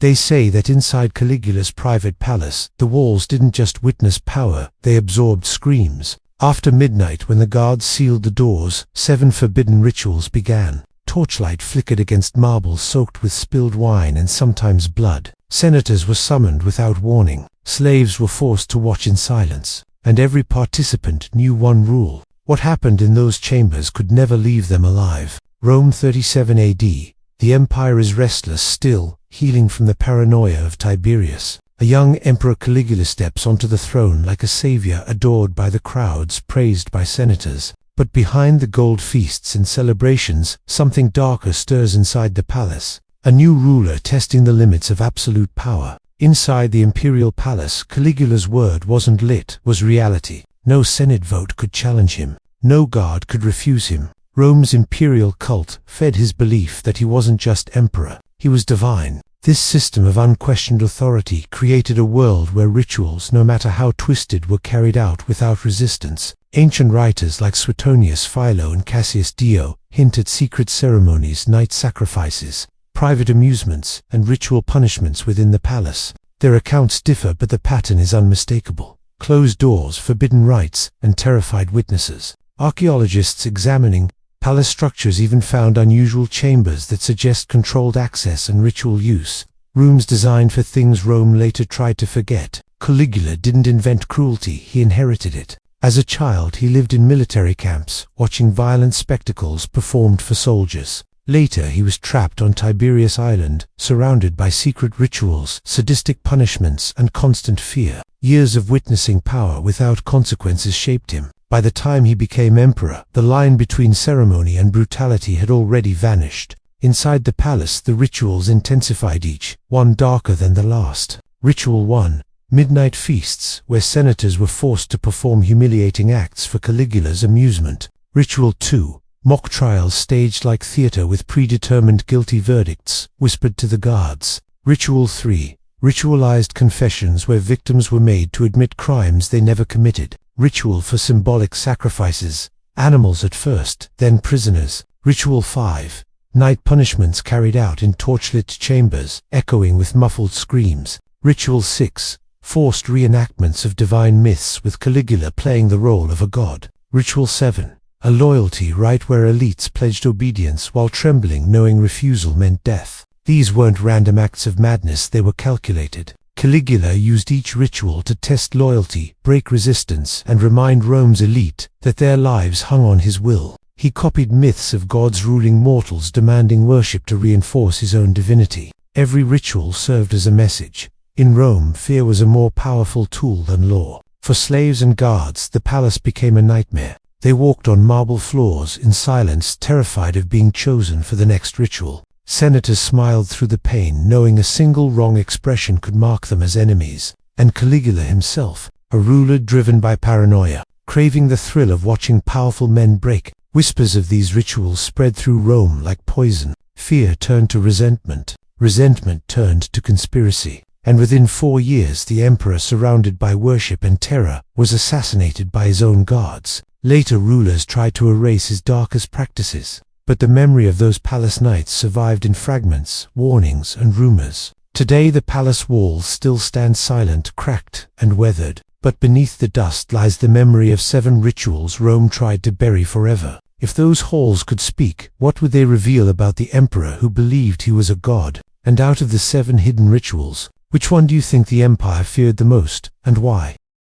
They say that inside Caligula's private palace, the walls didn't just witness power, they absorbed screams. After midnight, when the guards sealed the doors, 7 forbidden rituals began. Torchlight flickered against marble soaked with spilled wine and sometimes blood. Senators were summoned without warning. Slaves were forced to watch in silence. And every participant knew one rule. What happened in those chambers could never leave them alive. Rome 37 AD. The empire is restless still, healing from the paranoia of Tiberius. A young Emperor Caligula steps onto the throne like a savior adored by the crowds, praised by senators. But behind the gold feasts and celebrations, something darker stirs inside the palace. A new ruler testing the limits of absolute power. Inside the imperial palace, Caligula's word wasn't lit, was reality. No Senate vote could challenge him. No guard could refuse him. Rome's imperial cult fed his belief that he wasn't just emperor, he was divine. This system of unquestioned authority created a world where rituals, no matter how twisted, were carried out without resistance. Ancient writers like Suetonius, Philo, and Cassius Dio hint at secret ceremonies, night sacrifices, private amusements, and ritual punishments within the palace. Their accounts differ, but the pattern is unmistakable. Closed doors, forbidden rites, and terrified witnesses. Archaeologists examining palace structures even found unusual chambers that suggest controlled access and ritual use. Rooms designed for things Rome later tried to forget. Caligula didn't invent cruelty, he inherited it. As a child, he lived in military camps, watching violent spectacles performed for soldiers. Later, he was trapped on Tiberius Island, surrounded by secret rituals, sadistic punishments, and constant fear. Years of witnessing power without consequences shaped him. By the time he became emperor, the line between ceremony and brutality had already vanished. Inside the palace, the rituals intensified, each one darker than the last. Ritual 1. Midnight feasts, where senators were forced to perform humiliating acts for Caligula's amusement. Ritual 2. Mock trials staged like theater with predetermined guilty verdicts, whispered to the guards. Ritual 3. Ritualized confessions, where victims were made to admit crimes they never committed. Ritual for symbolic sacrifices. Animals at first, then prisoners. Ritual 5. Night punishments carried out in torchlit chambers, echoing with muffled screams. Ritual 6. Forced reenactments of divine myths, with Caligula playing the role of a god. Ritual 7. A loyalty rite where elites pledged obedience while trembling, knowing refusal meant death. These weren't random acts of madness, they were calculated. Caligula used each ritual to test loyalty, break resistance, and remind Rome's elite that their lives hung on his will. He copied myths of gods ruling mortals, demanding worship to reinforce his own divinity. Every ritual served as a message. In Rome, fear was a more powerful tool than law. For slaves and guards, the palace became a nightmare. They walked on marble floors in silence, terrified of being chosen for the next ritual. Senators smiled through the pain, knowing a single wrong expression could mark them as enemies. And Caligula himself, a ruler driven by paranoia, craving the thrill of watching powerful men break. Whispers of these rituals spread through Rome like poison. Fear turned to resentment. Resentment turned to conspiracy. And within 4 years, the emperor, surrounded by worship and terror, was assassinated by his own guards. Later rulers tried to erase his darkest practices. But the memory of those palace nights survived in fragments, warnings, and rumors. Today the palace walls still stand silent, cracked, and weathered. But beneath the dust lies the memory of 7 rituals Rome tried to bury forever. If those halls could speak, what would they reveal about the emperor who believed he was a god? And out of the 7 hidden rituals, which one do you think the empire feared the most, and why?